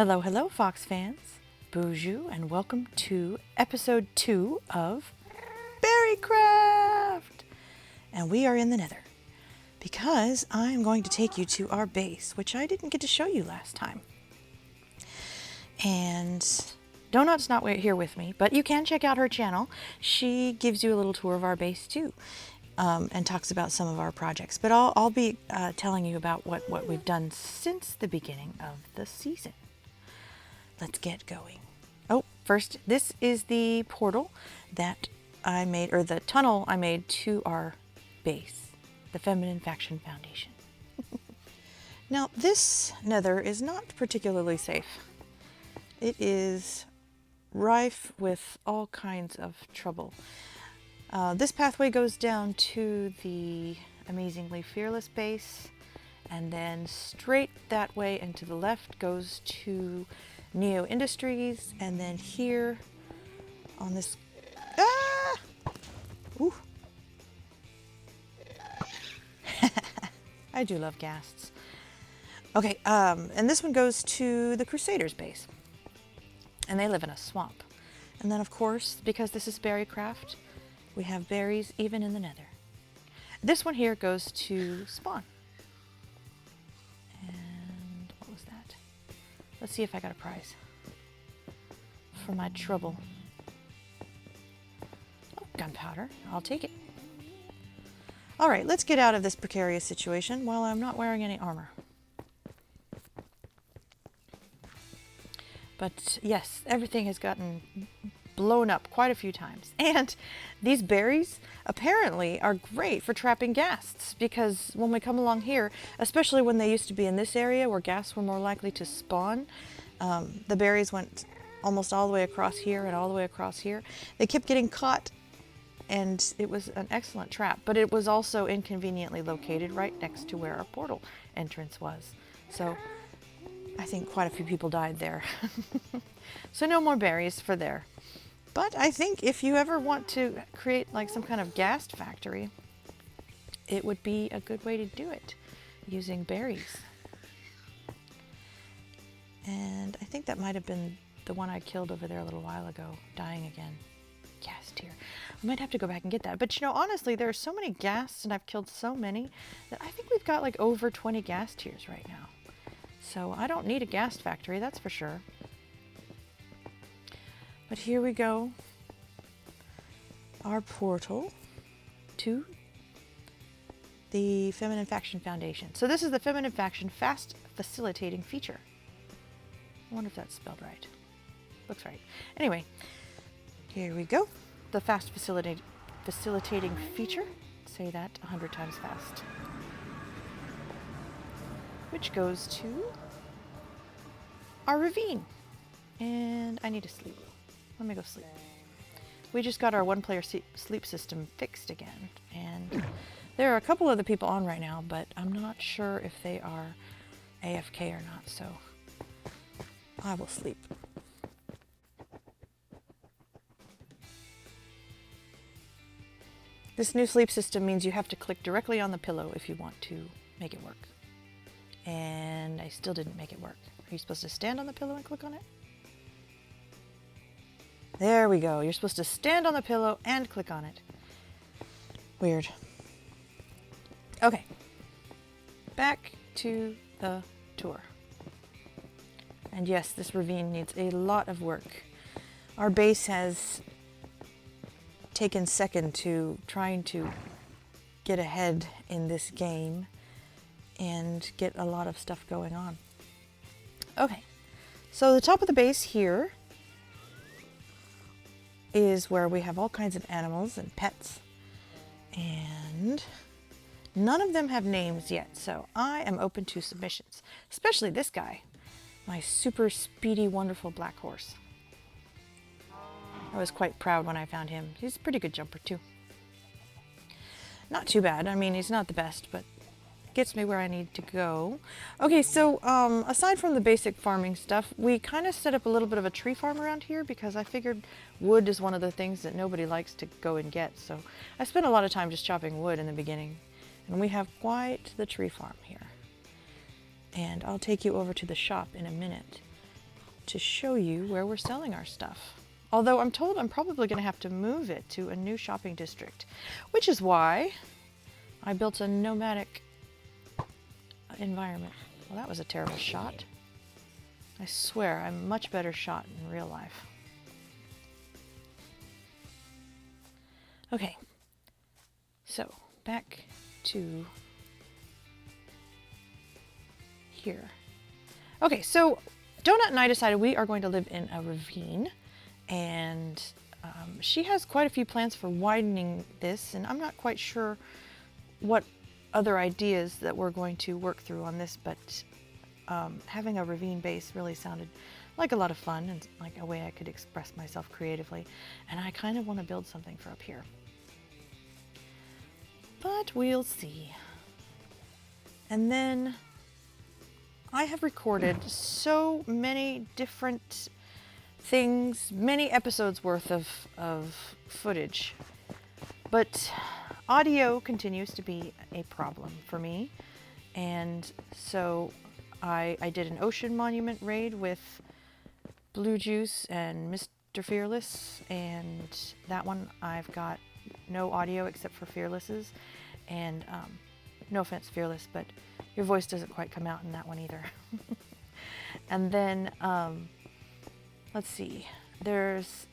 Hello, hello, Fox fans. Boozhoo, and welcome to episode 2 of BerryCraft. And we are in the Nether because I'm going to take you to our base, which I didn't get to show you last time. And Donut's not here with me, but you can check out her channel. She gives you a little tour of our base too, and talks about some of our projects. But I'll be telling you about what we've done since the beginning of the season. Let's get going. Oh, first, this is the portal that I made, or the tunnel I made to our base, the Feminine Faction Foundation. Now, this nether is not particularly safe. It is rife with all kinds of trouble. This pathway goes down to the amazingly fearless base, and then straight that way and to the left goes to NeoIndustries, and then here on this Ooh. I do love ghasts. Okay, and this one goes to the Crusaders base, and they live in a swamp. And then, of course, because this is BerryCraft, we have berries even in the Nether. This one here goes to spawn. And what was that? Let's see if I got a prize for my trouble. Oh, gunpowder. I'll take it. All right, let's get out of this precarious situation while I'm not wearing any armor. But yes, everything has gotten blown up quite a few times. And these berries apparently are great for trapping ghasts, because when we come along here, especially when they used to be in this area where ghasts were more likely to spawn, the berries went almost all the way across here and all the way across here. They kept getting caught, and it was an excellent trap, but it was also inconveniently located right next to where our portal entrance was. So I think quite a few people died there. So no more berries for there. But I think if you ever want to create like some kind of ghast factory, it would be a good way to do it, using berries. And I think that might have been the one I killed over there a little while ago, dying again. Ghast here. I might have to go back and get that. But you know, honestly, there are so many ghasts, and I've killed so many, that I think we've got like over 20 ghast tiers right now. So I don't need a ghast factory, that's for sure. But here we go. Our portal to the Feminine Faction Foundation. So this is the Feminine Faction Fast Facilitating Feature. I wonder if that's spelled right. Looks right. Anyway, here we go. The Fast Facilitating Feature. Say that 100 times fast. Which goes to our Ravine. And I need to sleep. Let me go sleep. We just got our one-player sleep system fixed again, and there are a couple other people on right now, but I'm not sure if they are AFK or not, so I will sleep. This new sleep system means you have to click directly on the pillow if you want to make it work. And I still didn't make it work. Are you supposed to stand on the pillow and click on it? There we go. You're supposed to stand on the pillow and click on it. Weird. Okay. Back to the tour. And yes, this ravine needs a lot of work. Our base has taken second to trying to get ahead in this game and get a lot of stuff going on. Okay. So the top of the base here is where we have all kinds of animals and pets, and none of them have names yet, so I am open to submissions, especially this guy, my super speedy, wonderful black horse. I was quite proud when I found him. He's a pretty good jumper too. Not too bad. I mean, he's not the best, but gets me where I need to go. Okay, so aside from the basic farming stuff, we kind of set up a little bit of a tree farm around here because I figured wood is one of the things that nobody likes to go and get. So I spent a lot of time just chopping wood in the beginning, and we have quite the tree farm here. And I'll take you over to the shop in a minute. to show you where we're selling our stuff. Although I'm told I'm probably going to have to move it to a new shopping district, which is why I built a nomadic environment. Well, that was a terrible shot. I swear I'm a much better shot in real life. Okay, so back to here. Okay, so Donut and I decided we are going to live in a ravine, and she has quite a few plans for widening this, and I'm not quite sure what other ideas that we're going to work through on this, but having a ravine base really sounded like a lot of fun and like a way I could express myself creatively, and I kind of want to build something for up here. But we'll see. And then I have recorded so many different things, many episodes worth of footage, but audio continues to be a problem for me. And so I did an ocean monument raid with Blue Juice and Mr. Fearless, and that one I've got no audio except for Fearless's, and no offense Fearless, but your voice doesn't quite come out in that one either. And then let's see, there's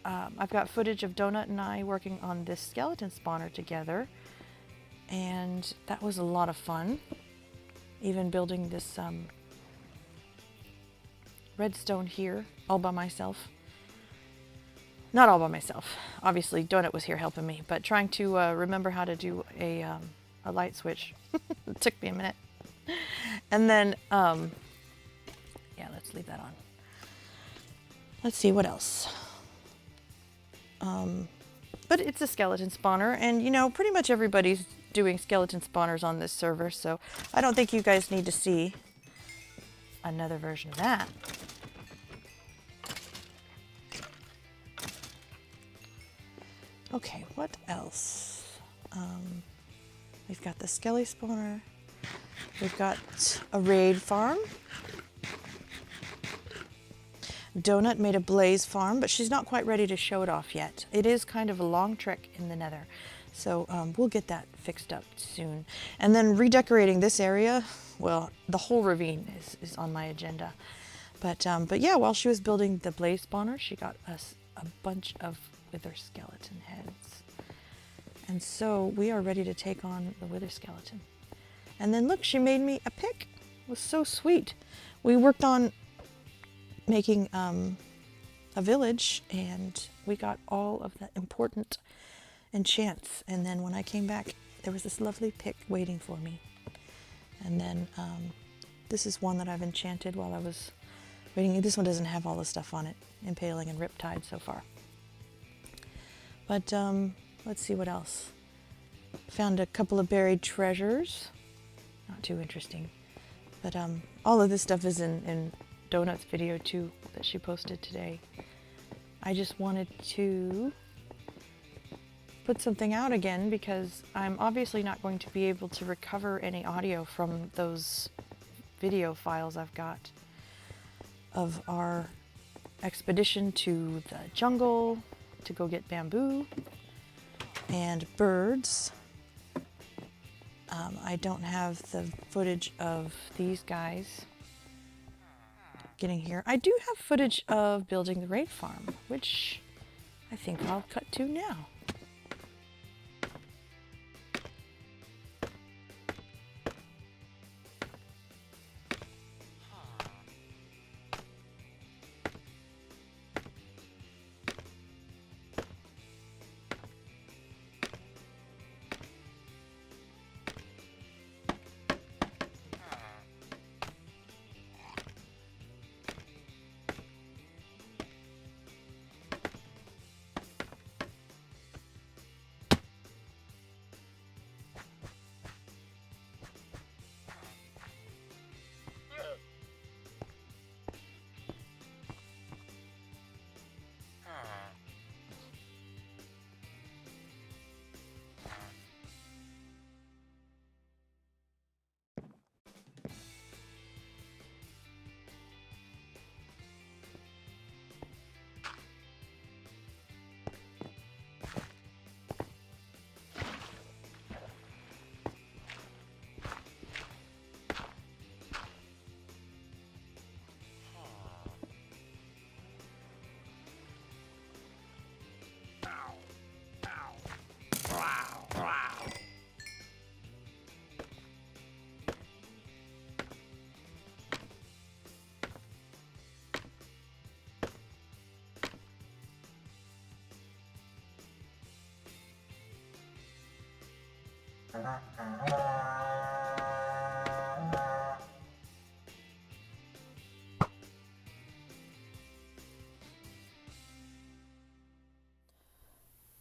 I've got footage of Donut and I working on this skeleton spawner together, and that was a lot of fun. Even building this redstone here all by myself. Not all by myself. Obviously, Donut was here helping me, but trying to remember how to do a light switch. It took me a minute. And then, yeah, let's leave that on. Let's see, what else? But it's a skeleton spawner, and you know, pretty much everybody's doing skeleton spawners on this server, so I don't think you guys need to see another version of that. Okay, what else? We've got the skelly spawner. We've got a raid farm. Donut made a blaze farm, but she's not quite ready to show it off yet. It is kind of a long trek in the Nether, so we'll get that fixed up soon. And then redecorating this area, well, the whole ravine is on my agenda. But yeah, while she was building the blaze spawner, she got us a bunch of wither skeleton heads. And so we are ready to take on the wither skeleton. And then look, she made me a pick. It was so sweet. We worked on making a village, and we got all of the important enchants. And then when I came back, there was this lovely pick waiting for me. And then this is one that I've enchanted while I was waiting. This one doesn't have all the stuff on it, impaling and riptide so far. But let's see what else. Found a couple of buried treasures. Not too interesting. But all of this stuff is in Donut's video too that she posted today. I just wanted to put something out again because I'm obviously not going to be able to recover any audio from those video files I've got of our expedition to the jungle to go get bamboo and birds. I don't have the footage of these guys getting here. I do have footage of building the raid farm, which I think I'll cut to now.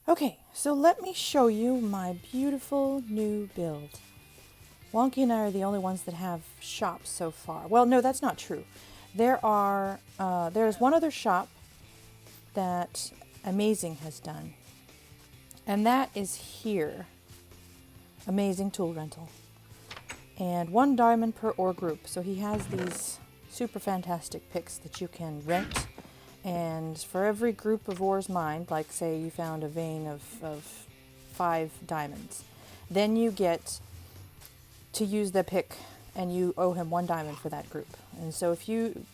Okay, so let me show you my beautiful new build. Wonky and I are the only ones that have shops so far. Well, no, that's not true. There's one other shop that Amazing has done, and that is here. Amazing Tool Rental. And 1 diamond per ore group. So he has these super fantastic picks that you can rent. And for every group of ores mined, like say you found a vein of 5 diamonds, then you get to use the pick and you owe him 1 diamond for that group. And so if you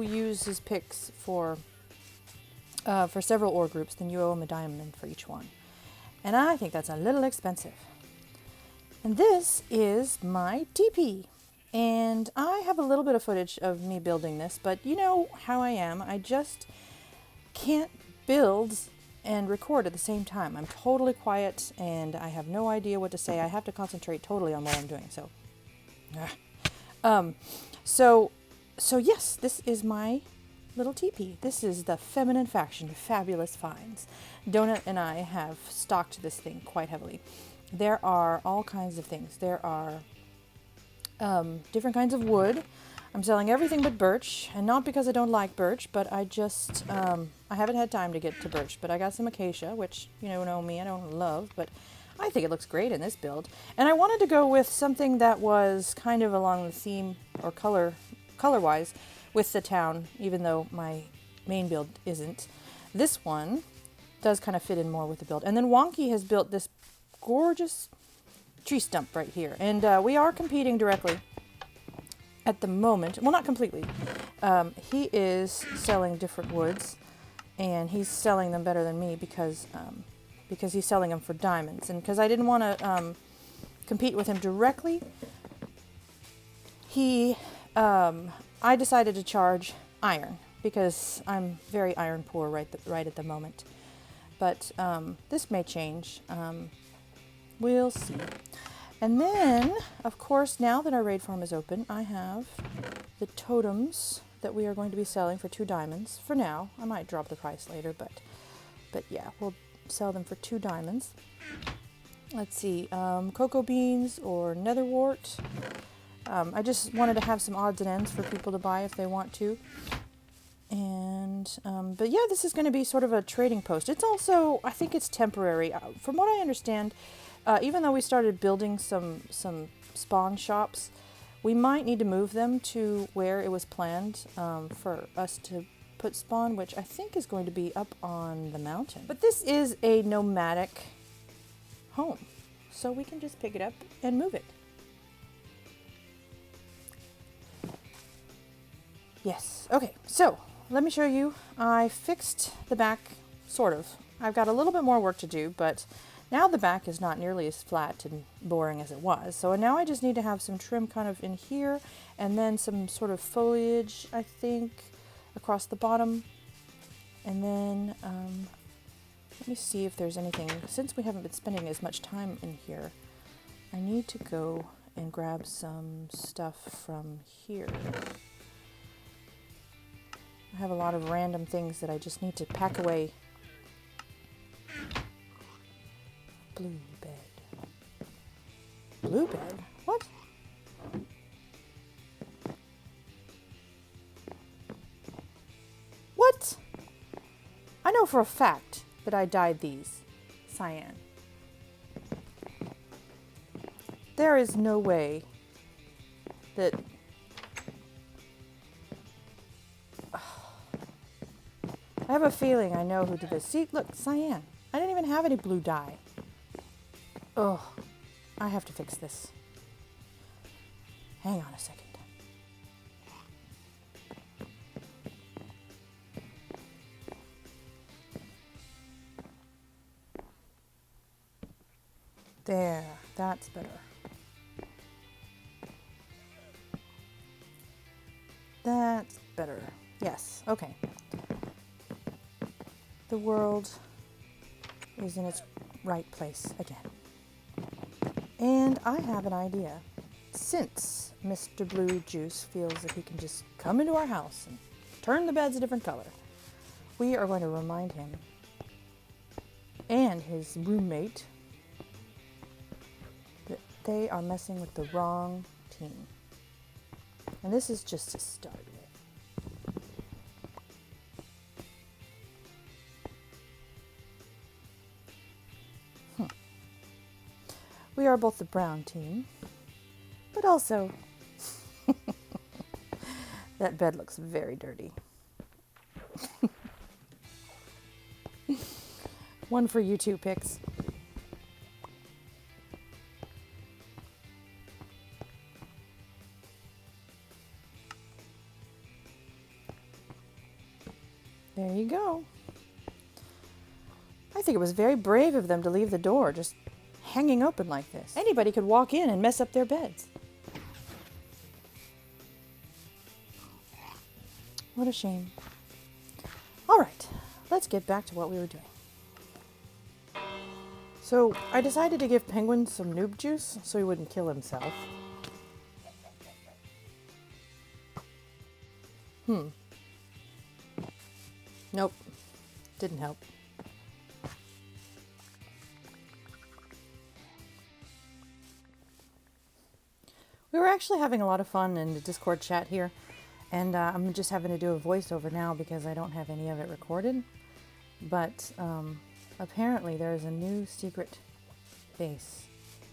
use his picks for several ore groups, then you owe him a diamond for each one. And I think that's a little expensive. And this is my teepee. And I have a little bit of footage of me building this, but you know how I am. I just can't build and record at the same time. I'm totally quiet and I have no idea what to say. I have to concentrate totally on what I'm doing. So yes, this is my little teepee. This is the feminine faction of Fabulous Finds. Donut and I have stocked this thing quite heavily. There are all kinds of things. There are different kinds of wood. I'm selling everything but birch, and not because I don't like birch, but I just, I haven't had time to get to birch, but I got some acacia, which, you know me, I don't love, but I think it looks great in this build. And I wanted to go with something that was kind of along the theme, or color-wise, with the town, even though my main build isn't. This one does kind of fit in more with the build. And then Wonky has built this gorgeous tree stump right here. And we are competing directly at the moment. Well, not completely. He is selling different woods, and he's selling them better than me because he's selling them for diamonds. And because I didn't want to compete with him directly, I decided to charge iron because I'm very iron poor right at the moment. But this may change. We'll see. And then, of course, now that our raid farm is open, I have the totems that we are going to be selling for 2 diamonds. For now, I might drop the price later, but yeah, we'll sell them for 2 diamonds. Let's see, cocoa beans or nether wart. I just wanted to have some odds and ends for people to buy if they want to. And, but yeah, this is going to be sort of a trading post. It's also, I think it's temporary. From what I understand, even though we started building some spawn shops, we might need to move them to where it was planned for us to put spawn, which I think is going to be up on the mountain. But this is a nomadic home, so we can just pick it up and move it. Yes, okay, so let me show you. I fixed the back, sort of. I've got a little bit more work to do, but now the back is not nearly as flat and boring as it was. So now I just need to have some trim kind of in here, and then some sort of foliage, I think, across the bottom. And then, let me see if there's anything. Since we haven't been spending as much time in here, I need to go and grab some stuff from here. I have a lot of random things that I just need to pack away. Blue bed. Blue bed? What? What? I know for a fact that I dyed these cyan. There is no way that... I have a feeling I know who did this. See, look, cyan. I didn't even have any blue dye. Oh, I have to fix this. Hang on a second. There, that's better. That's better. Yes, okay. The world is in its right place again. And I have an idea. Since Mr. Blue Juice feels that he can just come into our house and turn the beds a different color, we are going to remind him and his roommate that they are messing with the wrong team. And this is just to start with. We are both the brown team, but also that bed looks very dirty. One for you too, Pix. There you go. I think it was very brave of them to leave the door just hanging open like this. Anybody could walk in and mess up their beds. What a shame. All right, let's get back to what we were doing. So I decided to give Penguin some noob juice so he wouldn't kill himself. Nope, didn't help. We were actually having a lot of fun in the Discord chat here, and I'm just having to do a voiceover now because I don't have any of it recorded. But apparently there's a new secret base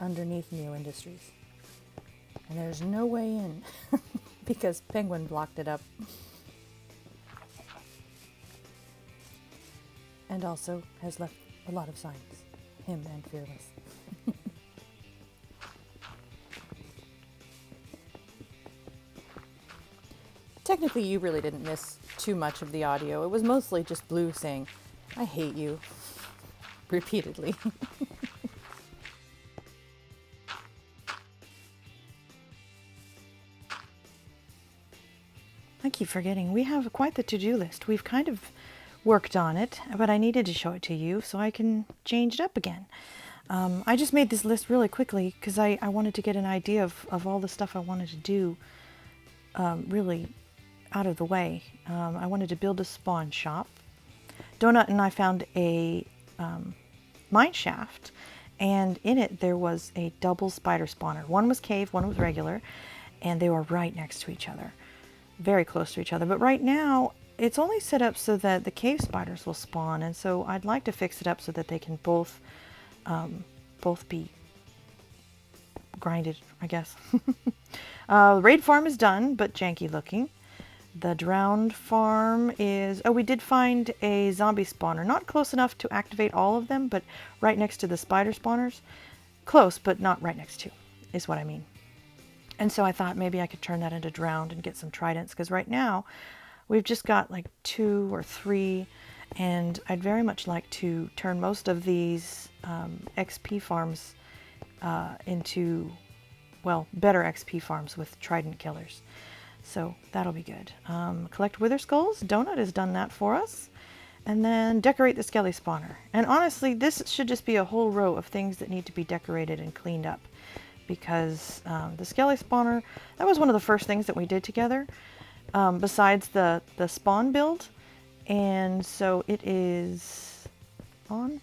underneath NeoIndustries, and there's no way in because Penguin blocked it up. And also has left a lot of signs, him and Fearless. Technically, you really didn't miss too much of the audio. It was mostly just Blue saying, "I hate you," repeatedly. I keep forgetting, we have quite the to-do list. We've kind of worked on it, but I needed to show it to you so I can change it up again. I just made this list really quickly because I wanted to get an idea of all the stuff I wanted to do really out of the way. I wanted to build a spawn shop. Donut and I found a mine shaft, and in it there was a double spider spawner. One was cave, one was regular, and they were right next to each other, very close to each other. But right now it's only set up so that the cave spiders will spawn, and so I'd like to fix it up so that they can both be grinded, I guess. The raid farm is done, but janky looking. The drowned farm is... Oh, we did find a zombie spawner. Not close enough to activate all of them, but right next to the spider spawners. Close, but not right next to, is what I mean. And so I thought maybe I could turn that into drowned and get some tridents, because right now we've just got like 2 or 3, and I'd very much like to turn most of these XP farms into, well, better XP farms with trident killers. So that'll be good. Collect wither skulls. Donut has done that for us. And then decorate the skelly spawner. And honestly, this should just be a whole row of things that need to be decorated and cleaned up. Because the skelly spawner, that was one of the first things that we did together. Besides the spawn build. And so it is on.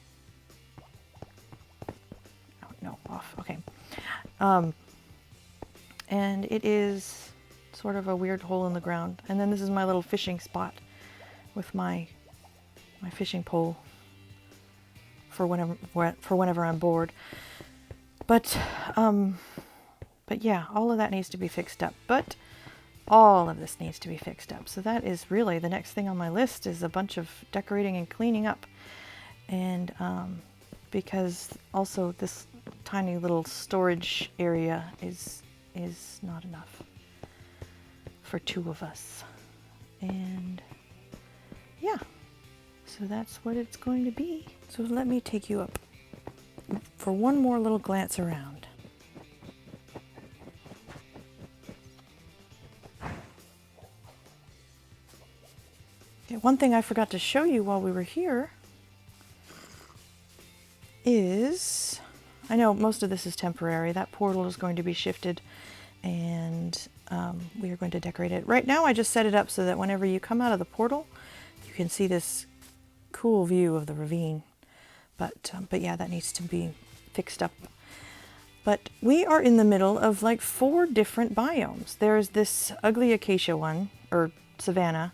Oh, no, off. Okay. And it is sort of a weird hole in the ground. And then this is my little fishing spot with my fishing pole for whenever I'm bored. But yeah, all of that needs to be fixed up. But all of this needs to be fixed up. So that is really the next thing on my list, is a bunch of decorating and cleaning up. And because also this tiny little storage area is not enough for 2 of us. And yeah, so that's what it's going to be. So let me take you up for one more little glance around. Okay, one thing I forgot to show you while we were here is, I know most of this is temporary. That portal is going to be shifted, and we are going to decorate it. Right now I just set it up so that whenever you come out of the portal, you can see this cool view of the ravine. But yeah, that needs to be fixed up. But we are in the middle of like 4 different biomes. There's this ugly acacia one, or savanna,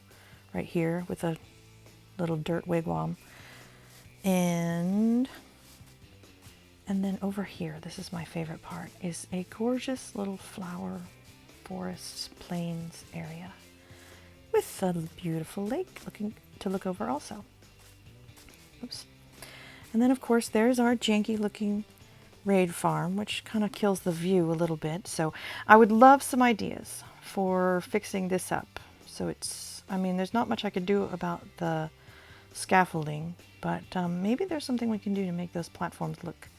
right here with a little dirt wigwam. And then over here, this is my favorite part, is a gorgeous little flower forest plains area with a beautiful lake to look over also. Oops. And then of course there's our janky looking raid farm, which kind of kills the view a little bit. So I would love some ideas for fixing this up. So it's, I mean, there's not much I could do about the scaffolding, but maybe there's something we can do to make those platforms look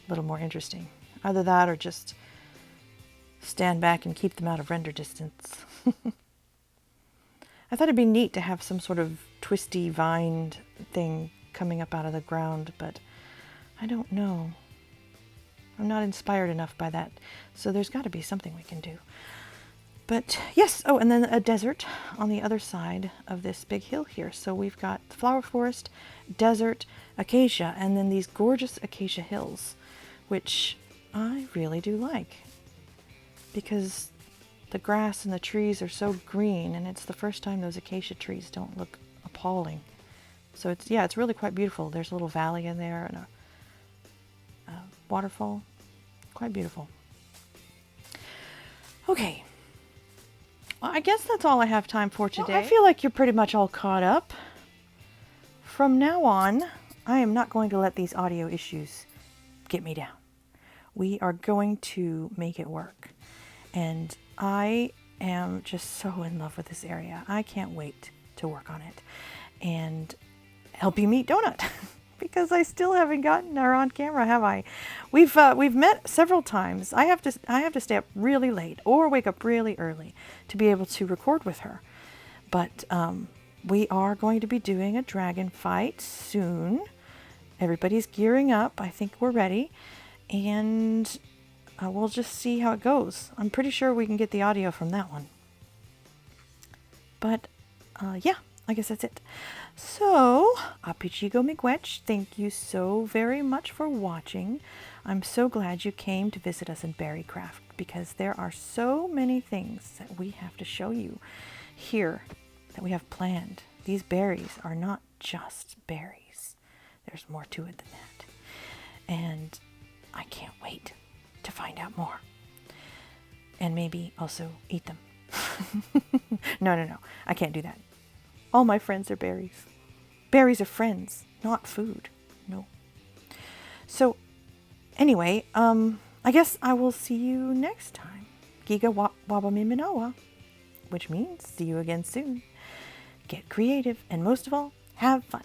a little more interesting. Either that or just stand back and keep them out of render distance. I thought it'd be neat to have some sort of twisty vined thing coming up out of the ground, but I don't know. I'm not inspired enough by that. So there's got to be something we can do. But yes, oh, and then a desert on the other side of this big hill here. So we've got the flower forest, desert, acacia, and then these gorgeous acacia hills, which I really do like because the grass and the trees are so green, and it's the first time those acacia trees don't look appalling. So it's, yeah, it's really quite beautiful. There's a little valley in there and a waterfall. Quite beautiful. Okay. Well, I guess that's all I have time for today. Well, I feel like you're pretty much all caught up. From now on, I am not going to let these audio issues get me down. We are going to make it work. And I am just so in love with this area. I can't wait to work on it and help you meet Donut. Because I still haven't gotten her on camera, have I? We've met several times. I have to stay up really late or wake up really early to be able to record with her. But we are going to be doing a dragon fight soon. Everybody's gearing up. I think we're ready, and we'll just see how it goes. I'm pretty sure we can get the audio from that one. But yeah, I guess that's it. So, Apichigo Miigwech, thank you so very much for watching. I'm so glad you came to visit us in BerryCraft, because there are so many things that we have to show you here that we have planned. These berries are not just berries. There's more to it than that. And I can't wait to find out more. And maybe also eat them. No. I can't do that. All my friends are berries. Berries are friends, not food. No. So, anyway, I guess I will see you next time. Giga Waba Miminoa, which means see you again soon. Get creative, and most of all, have fun.